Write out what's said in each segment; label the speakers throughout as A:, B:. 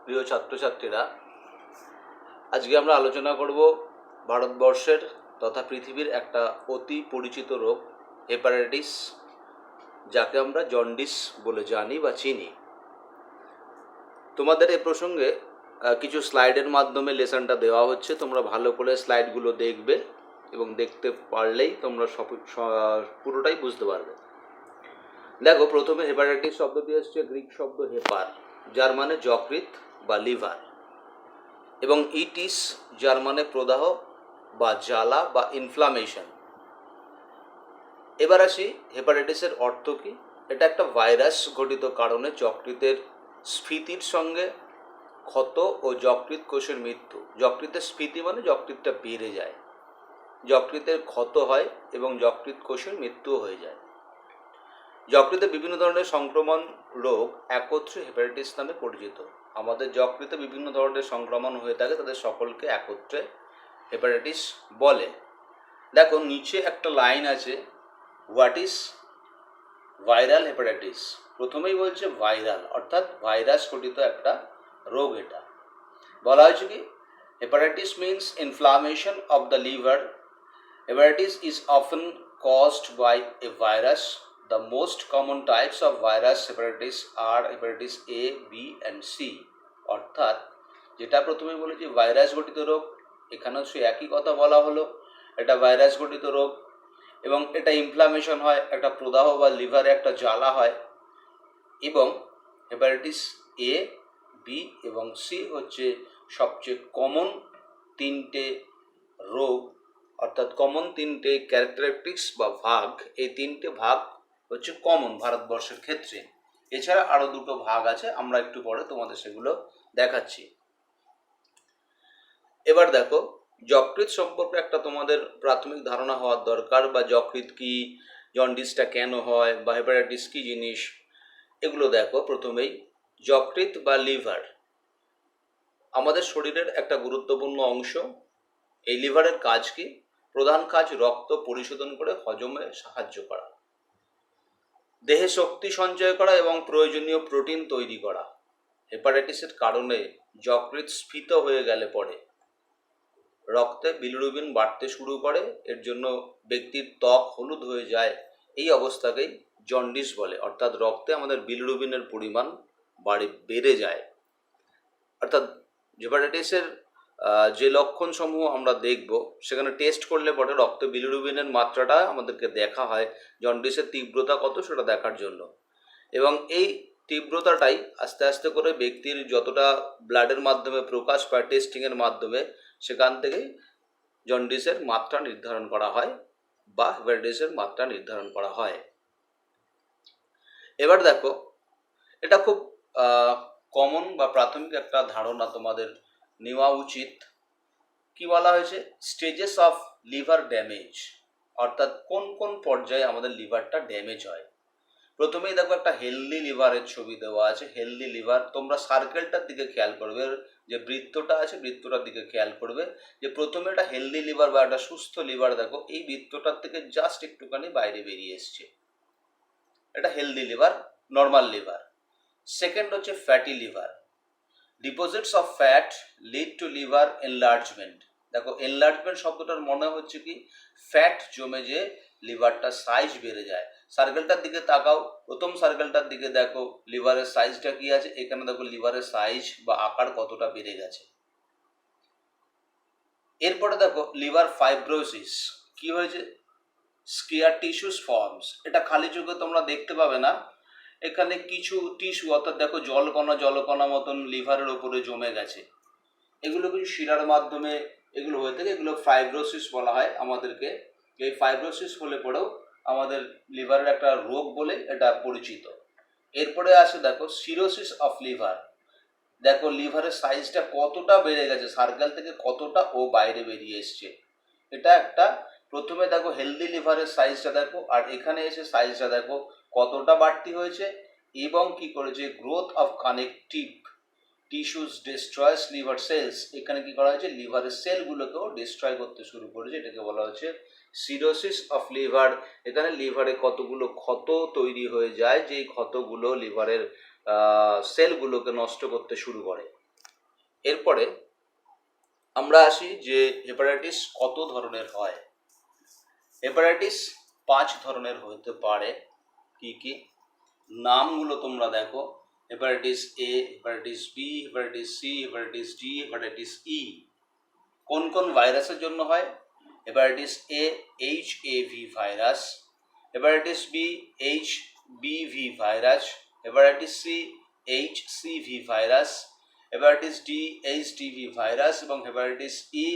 A: প্রিয় ছাত্রছাত্রীরা, আজকে আমরা আলোচনা করব ভারতবর্ষের তথা পৃথিবীর একটা অতি পরিচিত রোগ হেপাটাইটিস, যাকে আমরা জন্ডিস বলে জানি বা চিনি। তোমাদের এ প্রসঙ্গে কিছু স্লাইডের মাধ্যমে লেসনটা দেওয়া হচ্ছে। তোমরা ভালো করে স্লাইডগুলো দেখবে এবং দেখতে পারলেই তোমরা পুরোটাই বুঝতে পারবে। দেখো, প্রথমে হেপাটাইটিস শব্দটি হচ্ছে গ্রিক শব্দ হেপার, যার মানে যকৃৎ বা লিভার, এবং ইটিস, যার মানে প্রদাহ বা জ্বালা বা ইনফ্লামেশন। এবার আসি হেপাটাইটিসের অর্থ কী। এটা একটা ভাইরাস ঘটিত কারণে যকৃতের স্ফীতির সঙ্গে ক্ষত ও যকৃৎ কোষের মৃত্যু। যকৃতের স্ফীতি মানে যকৃৎটা বেড়ে যায়, যকৃতের ক্ষত হয় এবং যকৃৎ কোষের মৃত্যুও হয়ে যায়। যকৃতে বিভিন্ন ধরনের সংক্রমণ রোগ একত্রে হেপাটাইটিস নামে পরিচিত। আমাদের যকৃতে বিভিন্ন ধরনের সংক্রমণ হয়ে থাকে, তাদের সকলকে একত্রে হেপাটাইটিস বলে। দেখো, নিচে একটা লাইন আছে, হোয়াট ইজ ভাইরাল হেপাটাইটিস। প্রথমেই বলছে ভাইরাল, অর্থাৎ ভাইরাস ঘটিত একটা রোগ। এটা বলা হয়েছে কি, hepatitis means inflammation of the liver. Hepatitis is often caused by a virus. The most common types of virus hepatitis are hepatitis A, B and C. অর্থাৎ যেটা প্রথমে বলেছি ভাইরাস ঘটিত রোগ, এখানেও সে একই কথা বলা হলো। এটা ভাইরাস ঘটিত রোগ এবং এটা ইনফ্লামেশন হয়, একটা প্রদাহ বা লিভারে একটা জ্বালা হয়। এবং হেপাটাইটিস এ, বি এবং সি হচ্ছে সবচেয়ে কমন তিনটে রোগ, অর্থাৎ কমন তিনটে ক্যারেক্টারিস্টিক্স বা ভাগ। এই তিনটে ভাগ হচ্ছে কমন ভারতবর্ষের ক্ষেত্রে। এছাড়া আরও দুটো ভাগ আছে, আমরা একটু পরে তোমাদের সেগুলো দেখাচ্ছি। এবার দেখো, যকৃৎ সম্পর্কে একটা তোমাদের প্রাথমিক ধারণা হওয়ার দরকার, বা যকৃৎ কি, জন্ডিসটা কেন হয়, বা হেপাটাইটিস কি জিনিস, এগুলো দেখো। প্রথমেই যকৃৎ বা লিভার আমাদের শরীরের একটা গুরুত্বপূর্ণ অংশ। এই লিভারের কাজ কি? প্রধান কাজ রক্ত পরিশোধন করে হজমে সাহায্য করা, দেহে শক্তি সঞ্চয় করা এবং প্রয়োজনীয় প্রোটিন তৈরি করা। হেপাটাইটিসের কারণে যকৃৎ স্ফীত হয়ে গেলে পরে রক্তে বিলিরুবিন বাড়তে শুরু করে, এর জন্য ব্যক্তির ত্বক হলুদ হয়ে যায়। এই অবস্থাকেই জন্ডিস বলে, অর্থাৎ রক্তে আমাদের বিলিরুবিনের পরিমাণ বেড়ে যায়। অর্থাৎ হেপাটাইটিসের যে লক্ষণসমূহ আমরা দেখব, সেখানে টেস্ট করলে পরে রক্তে বিলিরুবিনের মাত্রাটা আমাদেরকে দেখা হয়, জন্ডিসের তীব্রতা কত সেটা দেখার জন্য। এবং এই তীব্রতাটাই আস্তে আস্তে করে ব্যক্তির যতটা ব্লাডের মাধ্যমে প্রকাশ পায় টেস্টিংয়ের মাধ্যমে, সেখান থেকেই জন্ডিসের মাত্রা নির্ধারণ করা হয় বা হেপাটাইটিসের মাত্রা নির্ধারণ করা হয়। এবার দেখো, এটা খুব কমন বা প্রাথমিক একটা ধারণা তোমাদের নেওয়া উচিত। কি বলা হয়েছে? স্টেজেস অফ লিভার ড্যামেজ, অর্থাৎ কোন কোন পর্যায়ে আমাদের লিভারটা ড্যামেজ হয়। প্রথমেই দেখো, একটা হেলদি লিভারের ছবি দেওয়া আছে। হেলদি লিভার, তোমরা সার্কেলটার দিকে খেয়াল করবে, যে বৃত্তটা আছে বৃত্তটার দিকে খেয়াল করবে, যে প্রথমে একটা হেলদি লিভার বা একটা সুস্থ লিভার দেখো, এই বৃত্তটার থেকে জাস্ট একটুখানি বাইরে বেরিয়ে এসছে, এটা healthy liver, normal liver. Second হচ্ছে fatty liver. Deposits of fat lead to liver enlargement. দেখো, এনলার্জমেন্ট শব্দটার মনে হচ্ছে কি, ফ্যাট জমে যে লিভারটা সাইজ বেড়ে যায়। সার্কেলটার দিকে তাকাও, প্রথম সার্কেলটার দিকে দেখো লিভারের সাইজটা কি আছে। এখানে দেখো লিভারের সাইজ বা আকার কতটা বেড়ে গেছে। এরপরে দেখো লিভার ফাইব্রোসিস কি হয়েছে, স্কিয়ার টিস্যুস ফর্মস। এটা খালি চোখে তোমরা দেখতে পাবে না, এখানে কিছু টিস্যু, অর্থাৎ দেখো জলকণা মতন লিভারের উপরে জমে গেছে। এগুলো কিছু শিরার মাধ্যমে এগুলো হয়ে থাকে, এগুলো ফাইব্রোসিস বলা হয় আমাদেরকে। এই ফাইব্রোসিস হলে পরেও আমাদের লিভারের একটা রোগ বলে এটা পরিচিত। এরপরে আসে দেখো সিরোসিস অফ লিভার। দেখো লিভারের সাইজটা কতটা বেড়ে গেছে, সার্কেল থেকে কতটা ও বাইরে বেরিয়ে এসছে। এটা একটা, প্রথমে দেখো হেলদি লিভারের সাইজটা দেখো, আর এখানে এসে সাইজটা দেখো কতটা বাড়তি হয়েছে। এবং কি করেছে, growth of connective tissues destroys liver cells. এখানে কি করা হয়েছে, লিভারের সেলগুলোকেও ডিস্ট্রয় করতে শুরু করেছে, এটাকে বলা হচ্ছে সিরোসিস অফ লিভার। এখানে লিভারে কতগুলো ক্ষত তৈরি হয়ে যায়, যেই ক্ষতগুলো লিভারের সেলগুলোকে নষ্ট করতে শুরু করে। এরপরে আমরা আসি যে হেপাটাইটিস কত ধরনের হয়। হেপাটাইটিস 5 ধরনের হতে পারে। কি কি নামগুলো তোমরা দেখো, hepatitis A, hepatitis B, hepatitis C, hepatitis D, hepatitis E. কোন কোন ভাইরাসের জন্য হয়? Hepatitis A HAV virus, hepatitis B HBV virus, hepatitis C HCV virus, hepatitis D HDV virus এবং হেপাটাইটিস ই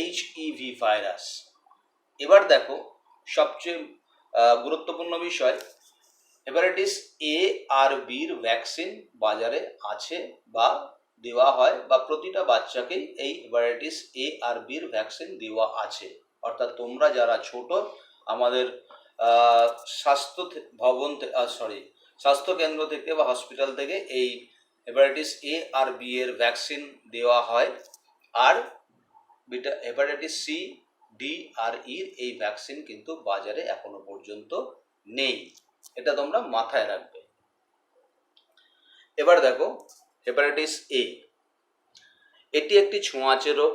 A: HEV ভাইরাস। এবার দেখো সবচেয়ে গুরুত্বপূর্ণ বিষয়, হেপাটাইটিস এ আর বির ভ্যাকসিন বাজারে আছে বা দেওয়া হয়, বা প্রতিটা বাচ্চাকেই এই হেপাটাইটিস এ আর বির ভ্যাকসিন দেওয়া আছে। অর্থাৎ তোমরা যারা ছোট, আমাদের স্বাস্থ্য ভবন স্বাস্থ্য কেন্দ্র থেকে বা হসপিটাল থেকে এই হেপাটাইটিস এ আর বি এর ভ্যাকসিন দেওয়া হয়। আর হেপাটাইটিস সি, ডি আর ইর এই ভ্যাকসিন কিন্তু বাজারে এখনো পর্যন্ত নেই, এটা তোমরা মাথায় রাখবে। এবার দেখো হেপাটাইটিস এ, এটি একটি ছোঁয়াচে রোগ।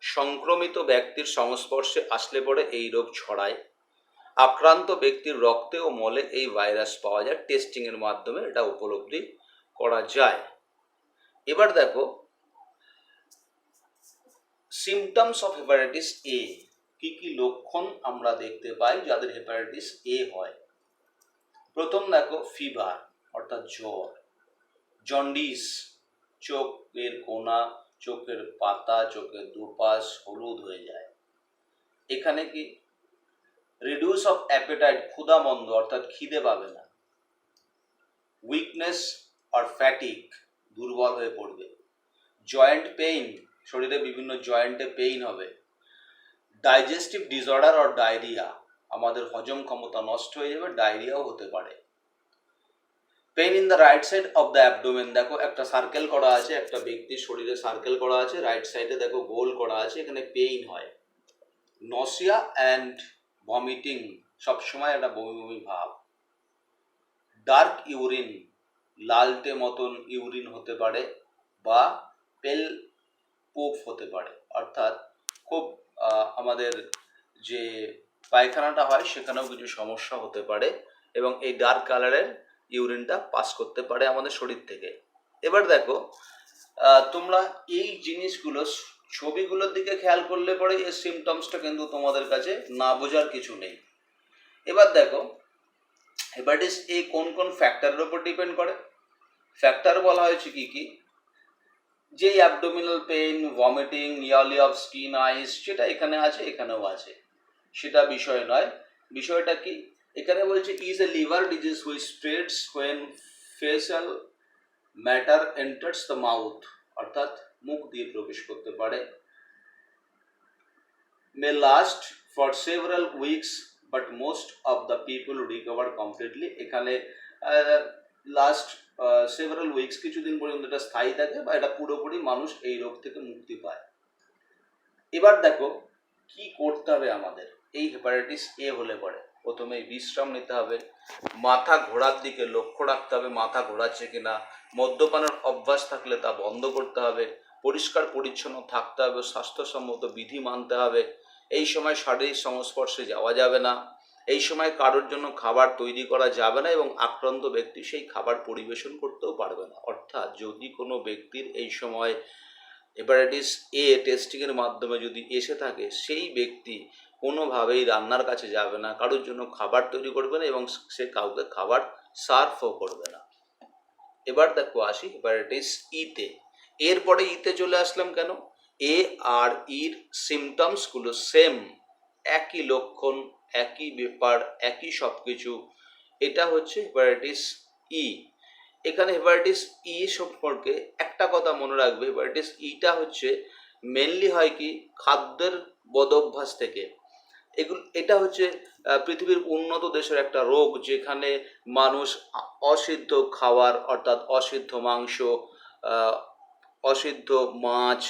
A: সংক্রমিত ব্যক্তির সংস্পর্শে আসলে পরে এই রোগ ছড়ায়। আক্রান্ত ব্যক্তির রক্তে ও মলে এই ভাইরাস পাওয়া যায়, টেস্টিং এর মাধ্যমে এটা উপলব্ধি করা যায়। এবার দেখো সিমটমস অফ হেপাটাইটিস এ, কি কি লক্ষণ আমরা দেখতে পাই যাদের হেপাটাইটিস এ হয়। প্রথম দেখো ফিভার অর্থাৎ জ্বর, জন্ডিস, চোখের কোনা, চোখের পাতা, চোখের দুপাশ হলুদ হয়ে যায়। এখানে কি রিডিউস অফ অ্যাপেটাইট, ক্ষুধা মন্দ অর্থাৎ খিদে পাবে না। উইকনেস আর ফ্যাটিক, দুর্বল হয়ে পড়বে। জয়েন্ট পেইন, শরীরে বিভিন্ন জয়েন্টে পেইন হবে। ডাইজেস্টিভ ডিসঅর্ডার আর ডায়রিয়া, আমাদের হজম ক্ষমতা নষ্ট হয়ে যাবে, ডায়রিয়াও হতে পারে। Pain in the right side of the abdomen, দেখো একটা সার্কেল করা আছে, একটা ব্যক্তির শরীরে সার্কেল করা আছে, রাইট সাইডে দেখো গোল করা আছে, এখানে পেইন হয়। নসিয়া অ্যান্ড ভমিটিং, সবসময় একটা বমি বমি ভাব। ডার্ক ইউরিন, লালটে মতন ইউরিন হতে পারে, বা পেল পোপ হতে পারে, অর্থাৎ খুব আমাদের যে পায়খানাটা হয় সেখানেও কিছু সমস্যা হতে পারে, এবং এই ডার্ক কালারের ইউরিনটা পাস করতে পারে আমাদের শরীর থেকে। এবার দেখো তোমরা এই জিনিসগুলো ছবিগুলোর দিকে খেয়াল করলে পরে এই সিমটমসটা কিন্তু তোমাদের কাছে না বোঝার কিছু নেই। এবার দেখো হেপাটাইটিস এ কোন কোন ফ্যাক্টরের উপর ডিপেন্ড করে। ফ্যাক্টর বলা হয়েছে কি কি, যে abdominal pain, vomiting, nearly of skin eyes, সেটা এখানে আছে, এখানেও আছে, সেটা বিষয় নয়। বিষয়টা কি এখানে বলছে, is a liver disease which spreads when faecal matter enters the mouth, অর্থাৎ মুখ দিয়ে প্রবেশ করতে পারে। May last for several weeks but most of the people recover completely, এখানে লাস্ট সেভারাল উইকস, কিছুদিন পর্যন্ত এটা স্থায়ী থাকে, বা এটা পুরোপুরি মানুষ এই রোগ থেকে মুক্তি পায়। এবার দেখো কি করতে হবে আমাদের এই হেপাটাইটিস এ হলে পরে। প্রথমে বিশ্রাম নিতে হবে, মাথা ঘোরার দিকে লক্ষ্য রাখতে হবে, মাথা ঘোরাচ্ছে কিনা। মদ্যপানের অভ্যাস থাকলে তা বন্ধ করতে হবে। পরিষ্কার পরিচ্ছন্ন থাকতে হবে, স্বাস্থ্যসম্মত বিধি মানতে হবে। এই সময় শারীরিক সংস্পর্শে যাওয়া যাবে না। এই সময় কারোর জন্য খাবার তৈরি করা যাবে না, এবং আক্রান্ত ব্যক্তি সেই খাবার পরিবেশন করতেও পারবে না। অর্থাৎ যদি কোনো ব্যক্তির এই সময় হেপাটাইটিস এ টেস্টিংয়ের মাধ্যমে যদি এসে থাকে, সেই ব্যক্তি কোনোভাবেই রান্নার কাছে যাবে না, কারোর জন্য খাবার তৈরি করবে না, এবং সে কাউকে খাবার সার্ভও করবে না। এবার দেখো আসি হেপাটাইটিস ইতে। এরপরে ইতে চলে আসলাম কেন, এ আর ইর সিমটমসগুলো সেম, একই লক্ষণ, একই ব্যাপার, একই সব কিছু। এটা হচ্ছে হেপাটাইটিস ই। এখানে হেপাটাইটিস ই সম্পর্কে একটা কথা মনে রাখবে, হেপাটাইটিস ইটা হচ্ছে মেনলি হয় কি খাদ্যের বদঅভ্যাস থেকে। এটা হচ্ছে পৃথিবীর উন্নত দেশের একটা রোগ, যেখানে মানুষ অসিদ্ধ খাবার অর্থাৎ অসিদ্ধ মাংস, অসিদ্ধ মাছ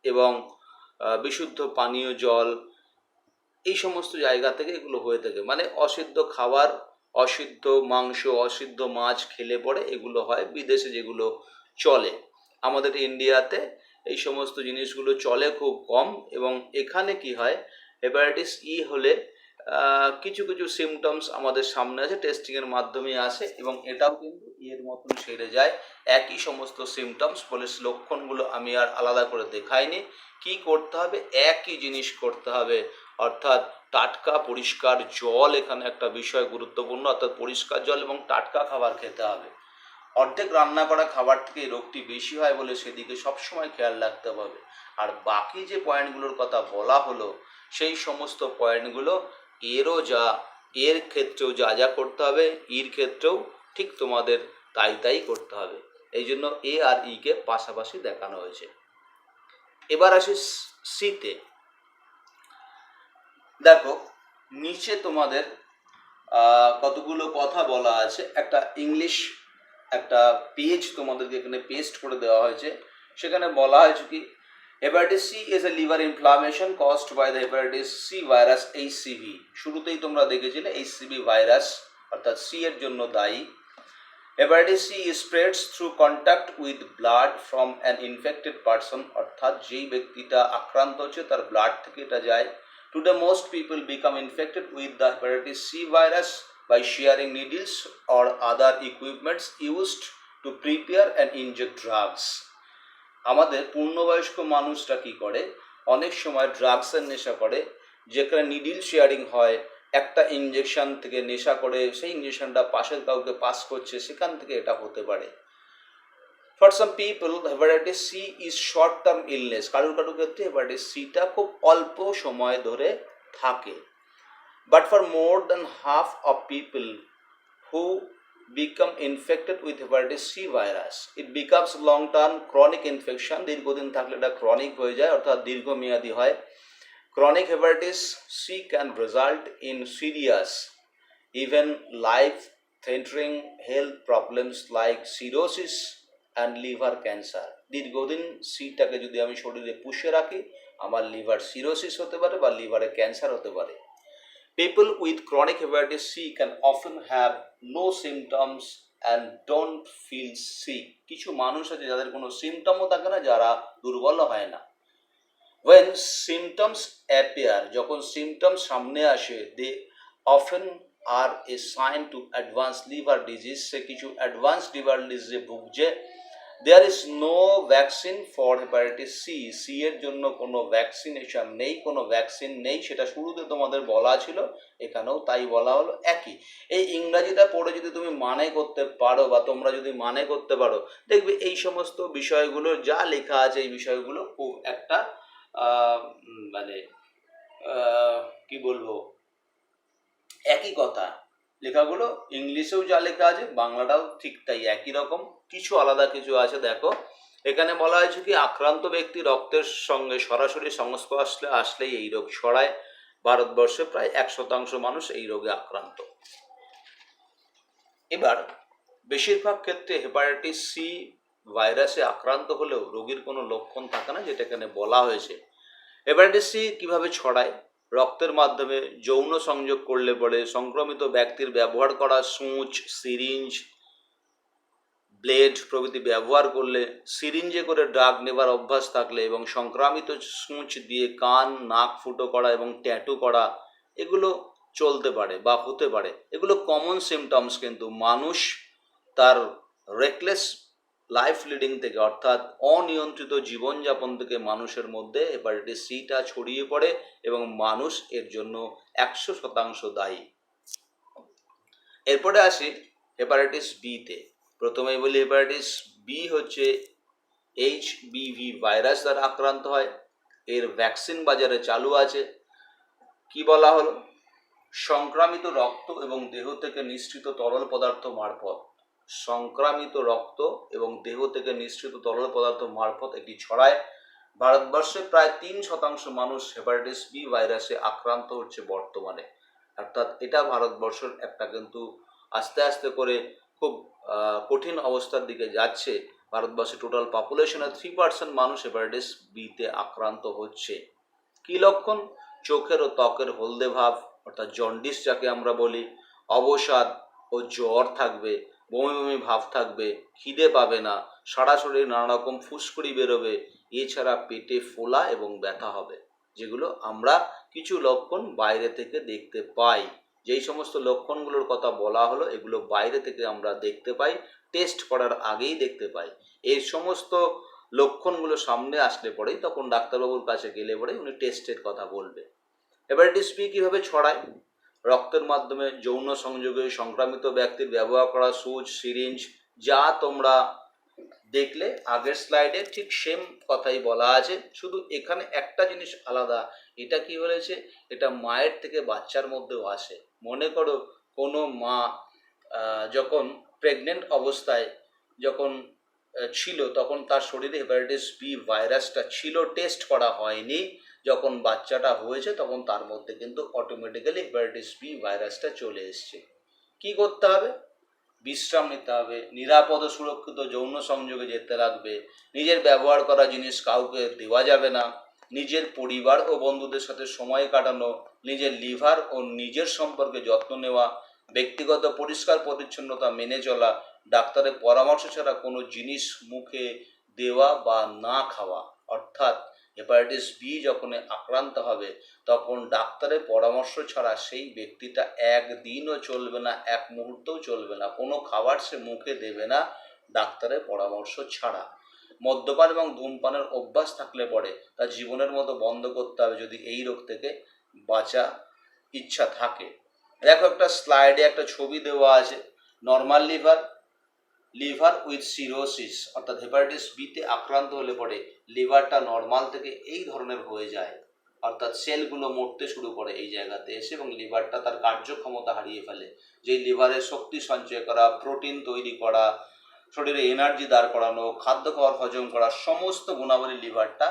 A: এবং বিশুদ্ধ পানীয় জল, এই সমস্ত জায়গা থেকে এগুলো হয়ে থাকে। মানে অসিদ্ধ খাবার, অসিদ্ধ মাংস, অসিদ্ধ মাছ খেলে পরে এগুলো হয়, বিদেশে যেগুলো চলে। আমাদের ইন্ডিয়াতে এই সমস্ত জিনিসগুলো চলে খুব কম, এবং এখানে কি হয়, হেপাটাইটিস ই হলে কিছু কিছু সিমটমস আমাদের সামনে আছে, টেস্টিংয়ের মাধ্যমে আসে, এবং এটাও কিন্তু এর মতন সেরে যায়, একই সমস্ত সিমটমস বলে লক্ষণগুলো আমি আর আলাদা করে দেখাইনি। কি করতে হবে, একই জিনিস করতে হবে, অর্থাৎ টাটকা পরিষ্কার জল এখানে একটা বিষয় গুরুত্বপূর্ণ, অর্থাৎ পরিষ্কার জল এবং টাটকা খাবার খেতে হবে। অর্ধেক রান্না করা খাবার থেকে এই রোগটি বেশি হয় বলে সেদিকে সবসময় খেয়াল রাখতে হবে। আর বাকি যে পয়েন্টগুলোর কথা বলা হলো, সেই সমস্ত পয়েন্টগুলো এর ক্ষেত্রেও যা যা করতে হবে, ইর ক্ষেত্রেও ঠিক তোমাদের তাই করতে হবে। এই জন্য এ আর ইকে পাশাপাশি দেখানো হয়েছে। এবার আসি সিতে। দেখো নিচে তোমাদের কতগুলো কথা বলা আছে, একটা ইংলিশ একটা পেজ তোমাদেরকে এখানে পেস্ট করে দেওয়া হয়েছে। সেখানে বলা হয়েছে কি, hepatitis C is a liver inflammation caused by the hepatitis C virus HCV. শুরুতেই তোমরা দেখেছিলে এইচসিভি ভাইরাস অর্থাৎ সি এর জন্য দায়ী। Hepatitis C spreads through contact with blood from an infected person, অর্থাৎ যেই ব্যক্তিটা আক্রান্ত হচ্ছে তার ব্লাড থেকে এটা যায়। Today, most people become infected with the hepatitis C virus by sharing needles or other equipments used to prepare and inject drugs. আমাদের পূর্ণবয়স্ক মানুষরা কি করে, অনেক সময় ড্রাগসের নেশা করে, যেখানে নিডিল শেয়ারিং হয়, একটা ইঞ্জেকশন থেকে নেশা করে সেই ইঞ্জেকশনটা পাশের কাউকে পাস করছে, সেখান থেকে এটা হতে পারে। For some people hepatitis C is short term illness, কারোর ক্ষেত্রে হেপাটাইটিস সিটা খুব অল্প সময় ধরে থাকে। But for more than half of people who become infected with hepatitis C virus, it becomes long term chronic infection, দীর্ঘদিন থাকলে এটা ক্রনিক হয়ে যায়, অর্থাৎ দীর্ঘমেয়াদী হয়। Chronic hepatitis C can result in serious, even life threatening health problems like cirrhosis and liver cancer. দীর্ঘদিন সিটাকে যদি আমি শরীরে পুষে রাখি, আমার লিভার সিরোসিস হতে পারে বা লিভারে ক্যান্সার হতে পারে। People with chronic hepatitis C can often have no symptoms and don't feel sick. কিছু মানুষ আছে যাদের কোনো সিমটমও থাকে না, যারা দুর্বল হয় না। When symptoms appear, যখন সিমটমস সামনে আসে, they often are a sign to advanced liver disease, সে কিছু অ্যাডভান্স লিভার ডিজিজে ভুগছে। There is no vaccine for hepatitis C. C এর জন্য কোনো ভ্যাকসিনেশন নেই, কোনো ভ্যাকসিন নেই, সেটা শুরুতে তোমাদের বলা ছিল, এখানেও তাই বলা হলো একই। এই ইংরাজিটা পড়ে যদি তুমি মানে করতে পারো বা তোমরা যদি মানে করতে পারো, দেখবে এই সমস্ত বিষয়গুলো যা লেখা আছে এই বিষয়গুলো খুব একটা মানে কি বলবো, একই কথা লেখাগুলো, ইংলিশেও যা লেখা আছে বাংলাটাও ঠিক তাই একই রকম, কিছু আলাদা কিছু আছে। দেখো এখানে বলা হয়েছে কি, আক্রান্ত ব্যক্তি রক্তের সঙ্গে সরাসরি সংস্পর্শে আসলেই এই রোগ ছড়ায়। ভারতবর্ষে প্রায় 1% মানুষ এই রোগে আক্রান্ত। এবার বেশিরভাগ ক্ষেত্রে হেপাটাইটিস সি ভাইরাসে আক্রান্ত হলেও রোগীর কোনো লক্ষণ থাকে না, যেটা এখানে বলা হয়েছে। হেপাটাইটিস সি কীভাবে ছড়ায়, রক্তের মাধ্যমে যৌন সংযোগ করলে পরে, সংক্রমিত ব্যক্তির ব্যবহার করা সূঁচ, সিরিঞ্জ, ব্লেড প্রভৃতি ব্যবহার করলে, সিরিঞ্জে করে ড্রাগ নেবার অভ্যাস থাকলে এবং সংক্রামিত সূঁচ দিয়ে কান নাক ফুটো করা এবং ট্যাটু করা, এগুলো চলতে পারে বা হতে পারে। এগুলো কমন সিমটমস, কিন্তু মানুষ তার রেকলেস লাইফ লিডিং থেকে, অর্থাৎ অনিয়ন্ত্রিত জীবনযাপন থেকে মানুষের মধ্যে হেপাটাইটিস সিটা ছড়িয়ে পড়ে এবং মানুষ এর জন্য 100% দায়ী। এরপরে আসি হেপাটাইটিস বিতে। প্রথমেই বলি হেপাটাইটিস বি হচ্ছে HBV ভাইরাস দ্বারা আক্রান্ত হয়। এর ভ্যাকসিন বাজারে চালু আছে। কি বলা হলো, সংক্রামিত রক্ত এবং দেহ থেকে নিঃসৃত তরল পদার্থ মারফত, সংক্রামিত রক্ত এবং দেহ থেকে নিঃসৃত তরল পদার্থ মারফত এটি ছড়ায়। ভারতবর্ষে প্রায় 3% মানুষ হেপাটাইটিস বি ভাইরাসে আক্রান্ত হচ্ছে বর্তমানে, অর্থাৎ এটা ভারতবর্ষের একটা কিন্তু আস্তে আস্তে করে খুব কঠিন অবস্থার দিকে যাচ্ছে। ভারতবর্ষে টোটাল পপুলেশনের 3% মানুষ হেপাটাইটিস বিতে আক্রান্ত হচ্ছে। কী লক্ষণ, চোখের ও ত্বকের হলদে ভাব অর্থাৎ জন্ডিস যাকে আমরা বলি, অবসাদ ও জ্বর থাকবে, বমি বমি ভাব থাকবে, খিদে পাবে না, সারা শরীরে নানা রকম ফুসকুড়ি বেরোবে, এছাড়া পেটে ফোলা এবং ব্যথা হবে, যেগুলো আমরা কিছু লক্ষণ বাইরে থেকে দেখতে পাই। যেই সমস্ত লক্ষণগুলোর কথা বলা হলো এগুলো বাইরে থেকে আমরা দেখতে পাই, টেস্ট করার আগেই দেখতে পাই। এই সমস্ত লক্ষণগুলো সামনে আসলে পরেই তখন ডাক্তারবাবুর কাছে গেলে পরে উনি টেস্টের কথা বলবে। হেপাটাইটিস বি কীভাবে ছড়ায়? রক্তের মাধ্যমে যৌন সংযোগে সংক্রামিত ব্যক্তির ব্যবহার করা সুচ, সিরিঞ্জ, যা তোমরা দেখলে আগের স্লাইডে ঠিক সেম কথাই বলা আছে, শুধু এখানে একটা জিনিস আলাদা। এটা কি বলেছে, এটা মায়ের থেকে বাচ্চার মধ্যেও আসে। মনে করো কোনো মা যখন প্রেগনেন্ট অবস্থায় যখন ছিল তখন তার শরীরে হেপাটাইটিস বি ভাইরাসটা ছিল, টেস্ট করা হয়নি। যখন বাচ্চাটা হয়েছে তখন তার মধ্যে কিন্তু অটোমেটিক্যালি হেপাটাইটিস বি ভাইরাসটা চলে এসছে। কি করতে হবে? বিশ্রাম নিতে হবে, নিরাপদ ও সুরক্ষিত যৌন সংযোগে যেতে লাগবে, নিজের ব্যবহার করা জিনিস কাউকে দেওয়া যাবে না, নিজের পরিবার ও বন্ধুদের সাথে সময় কাটানো, নিজের লিভার ও নিজের সম্পর্কে যত্ন নেওয়া, ব্যক্তিগত পরিষ্কার পরিচ্ছন্নতা মেনে চলা, ডাক্তারের পরামর্শ ছাড়া কোনো জিনিস মুখে দেওয়া বা না খাওয়া। অর্থাৎ হেপাটাইটিস বি যখন আক্রান্ত হবে তখন ডাক্তারের পরামর্শ ছাড়া সেই ব্যক্তিটা একদিনও চলবে না, এক মুহূর্তও চলবে না, কোনো খাবার সে মুখে দেবে না ডাক্তারের পরামর্শ ছাড়া। মদ্যপান এবং ধূমপানের অভ্যাস থাকলে পরে তার জীবনের মতো বন্ধ করতে হবে যদি এই রোগ থেকে বাঁচা ইচ্ছা থাকে। দেখো একটা স্লাইডে একটা ছবি দেওয়া আছে, নর্মাল লিভার উইথ সিরোসিস, অর্থাৎ হেপাটাইটিস বিতে আক্রান্ত হলে পরে লিভারটা নর্মাল থেকে এই ধরনের হয়ে যায়, অর্থাৎ সেলগুলো মরতে শুরু করে এই জায়গাতে এসে এবং লিভারটা তার কার্যক্ষমতা হারিয়ে ফেলে। যেই লিভারের শক্তি সঞ্চয় করা, প্রোটিন তৈরি করা, শরীরে এনার্জি দাঁড় করানো, খাদ্য খাবার হজম করা, সমস্ত গুণাবলী লিভারটা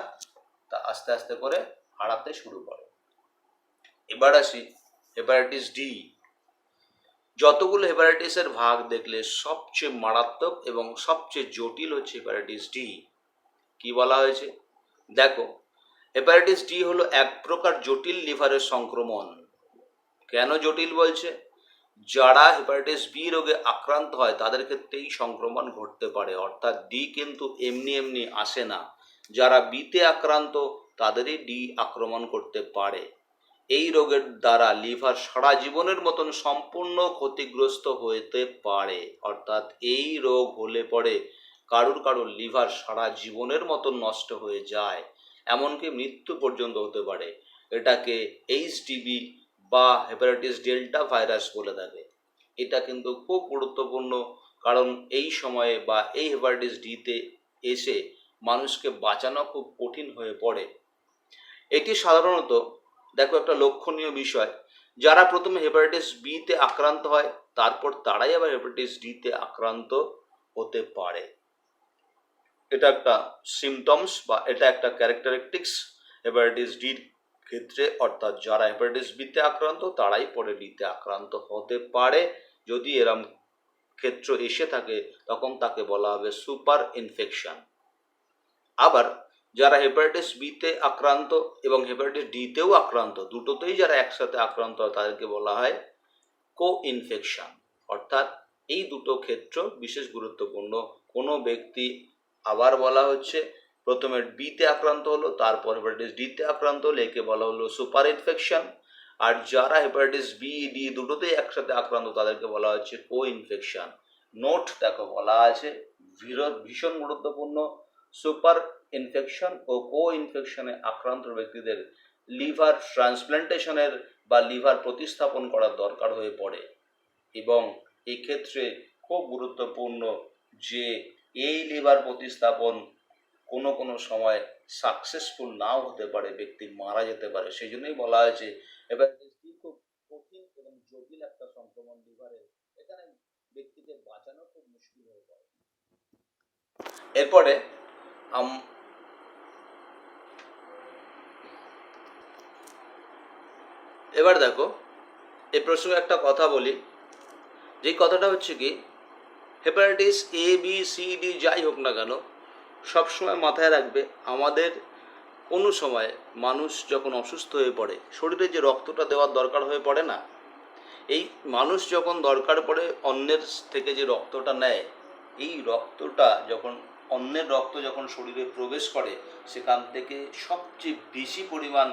A: তা আস্তে আস্তে করে হারাতে শুরু করে। এবার আসি হেপাটাইটিস ডি। যতগুলো হেপাটাইটিসের ভাগ দেখলে সবচেয়ে মারাত্মক এবং সবচেয়ে জটিল হচ্ছে হেপাটাইটিস ডি। কি বলা হয়েছে দেখো, হেপাটাইটিস ডি হলো এক প্রকার জটিল লিভারের সংক্রমণ। কেন জটিল বলছে? যারা হেপাটাইটিস বি রোগে আক্রান্ত হয় তাদের ক্ষেত্রেই সংক্রমণ ঘটতে পারে, অর্থাৎ ডি কিন্তু এমনি এমনি আসে না। যারা বিতে আক্রান্ত তাদেরই ডি আক্রমণ করতে পারে। এই রোগের দ্বারা লিভার সারা জীবনের মতন সম্পূর্ণ ক্ষতিগ্রস্ত হতে পারে, অর্থাৎ এই রোগ হলে পরে কারুর লিভার সারা জীবনের মতন নষ্ট হয়ে যায়, এমনকি মৃত্যু পর্যন্ত হতে পারে। এটাকে এইচডিভি বা হেপাটাইটিস ডেল্টা ভাইরাস বলে থাকে। এটা কিন্তু খুব গুরুত্বপূর্ণ, কারণ এই সময়ে বা এই হেপাটাইটিস ডিতে এসে মানুষকে বাঁচানো খুব কঠিন হয়ে পড়ে। এটি সাধারণত দেখো একটা লক্ষণীয় বিষয়, যারা প্রথমে হেপাটাইটিস বিতে আক্রান্ত হয় তারপর তারাই আবার হেপাটাইটিস ডিতে আক্রান্ত হতে পারে। এটা একটা সিমটমস বা এটা একটা ক্যারেক্টারিস্টিক্স হেপাটাইটিস ডির ক্ষেত্রে, অর্থাৎ যারা হেপাটাইটিস বিতে আক্রান্ত তারাই পরে ডিতে আক্রান্ত হতে পারে। যদি এরম ক্ষেত্র এসে থাকে তখন তাকে বলা হবে সুপার ইনফেকশন। আবার যারা হেপাটাইটিস বিতে আক্রান্ত এবং হেপাটাইটিস ডিতেও আক্রান্ত, দুটোতেই যারা একসাথে আক্রান্ত হয় তাদেরকে বলা হয় কো ইনফেকশন। অর্থাৎ এই দুটো ক্ষেত্র বিশেষ গুরুত্বপূর্ণ। কোনো ব্যক্তি আবার বলা হচ্ছে প্রথমে বিতে আক্রান্ত হলো তারপর হেপাটাইটিস ডিতে আক্রান্ত হলে একে বলা হলো সুপার ইনফেকশন। আর যারা হেপাটাইটিস বি ডি দুটোতেই একসাথে আক্রান্ত তাদেরকে বলা হচ্ছে কো ইনফেকশন। নোট দেখো বলা আছে ভীষণ গুরুত্বপূর্ণ, সুপার ইনফেকশন ও কো ইনফেকশনে আক্রান্ত ব্যক্তিদের লিভার ট্রান্সপ্ল্যান্টেশনের বা লিভার প্রতিস্থাপন করার দরকার হয়ে পড়ে। এবং এই ক্ষেত্রে খুব গুরুত্বপূর্ণ যে এই লিভার প্রতিস্থাপন কোনো সময় সাকসেসফুল নাও হতে পারে, ব্যক্তি মারা যেতে পারে। সেই জন্যই বলা হয়েছে হেপাটাইটিস বি খুব কঠিন এবং জটিল একটা সংক্রমণ লিভারের, এখানে ব্যক্তিকে বাঁচানো খুব মুশকিল হয়ে পড়ে। এরপরে এবার দেখো এই প্রসঙ্গে একটা কথা বলি, যেই কথাটা হচ্ছে কি hepatitis A B C D যাই হোক না কেন সবসময় মাথায় রাখবে আমাদের কোনো সময় মানুষ যখন অসুস্থ হয়ে পড়ে শরীরে যে রক্তটা দেওয়ার দরকার হয়ে পড়ে না, এই মানুষ যখন দরকার পড়ে অন্যের থেকে যে রক্তটা নেয়, এই রক্তটা যখন অন্যের রক্ত যখন শরীরে প্রবেশ করে, সেখান থেকে সবচেয়ে বেশি পরিমাণ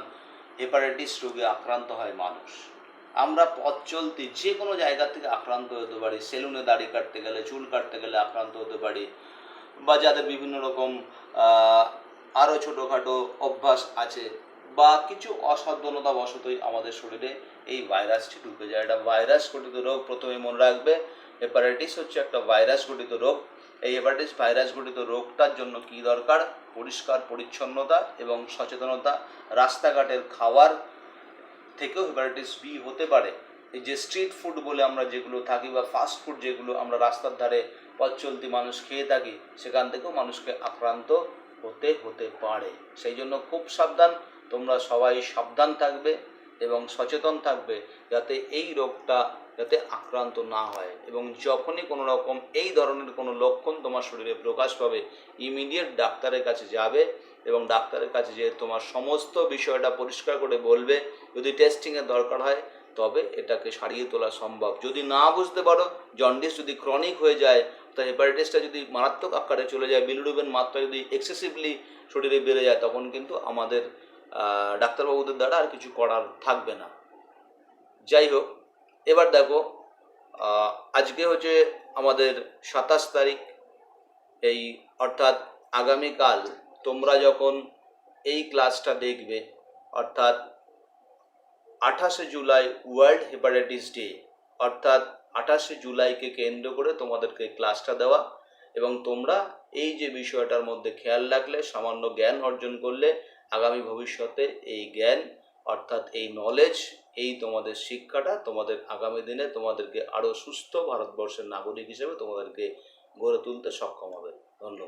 A: হেপাটাইটিস রোগে আক্রান্ত হয় মানুষ। আমরা পথ চলতি যে কোনো জায়গা থেকে আক্রান্ত হতে পারি, সেলুনে দাড়ি কাটতে গেলে, চুল কাটতে গেলে আক্রান্ত হতে পারি, বা যাদের বিভিন্ন রকম আরও ছোটোখাটো অভ্যাস আছে, বা কিছু অসাবধানতাবশতই আমাদের শরীরে এই ভাইরাসটি ঢুকে যায়। এটা ভাইরাস ঘটিত রোগ, প্রথমে মনে রাখবে। হেপাটাইটিস হচ্ছে একটা ভাইরাস ঘটিত রোগ। এই হেপাটাইটিস ভাইরাস ঘটিত রোগটার জন্য কী দরকার? পরিষ্কার পরিচ্ছন্নতা এবং সচেতনতা। রাস্তাঘাটের খাবার থেকেও হেপাটাইটিস বি হতে পারে। এই যে স্ট্রিট ফুড বলে আমরা যেগুলো থাকি, বা ফাস্ট ফুড যেগুলো আমরা রাস্তার ধারে পথ চলতি মানুষ খেয়ে থাকি, সেখান থেকেও মানুষকে আক্রান্ত হতে পারে। সেই জন্য খুব সাবধান, তোমরা সবাই সাবধান থাকবে এবং সচেতন থাকবে, যাতে এই রোগটা যাতে আক্রান্ত না হয়। এবং যখনই কোনো রকম এই ধরনের কোনো লক্ষণ তোমার শরীরে প্রকাশ পাবে, ইমিডিয়েট ডাক্তারের কাছে যাবে এবং ডাক্তারের কাছে যেয়ে তোমার সমস্ত বিষয়টা পরিষ্কার করে বলবে। যদি টেস্টিংয়ের দরকার হয় তবে এটাকে সারিয়ে তোলা সম্ভব। যদি না বুঝতে পারো, জন্ডিস যদি ক্রনিক হয়ে যায়, তো হেপাটাইটিসটা যদি মারাত্মক আকারে চলে যায়, বিলিরুবিন মাত্রা যদি এক্সেসিভলি শরীরে বেড়ে যায়, তখন কিন্তু আমাদের ডাক্তারবাবুদের দ্বারা আর কিছু করার থাকবে না। যাই হোক, এবার দেখো, আজকে হচ্ছে আমাদের 27 তারিখ, এই অর্থাৎ আগামীকাল তোমরা যখন এই ক্লাসটা দেখবে, অর্থাৎ 28শে জুলাই ওয়ার্ল্ড হেপাটাইটিস ডে, অর্থাৎ 28শে জুলাইকে কেন্দ্র করে তোমাদেরকে ক্লাসটা দেওয়া, এবং তোমরা এই যে বিষয়টার মধ্যে খেয়াল রাখলে, সামান্য জ্ঞান অর্জন করলে, আগামী ভবিষ্যতে এই জ্ঞান অর্থাৎ এই নলেজ, এই তোমাদের শিক্ষাটা তোমাদের আগামী দিনে তোমাদেরকে আরও সুস্থ ভারতবর্ষের নাগরিক হিসেবে তোমাদেরকে গড়ে তুলতে সক্ষম হবে। ধন্যবাদ।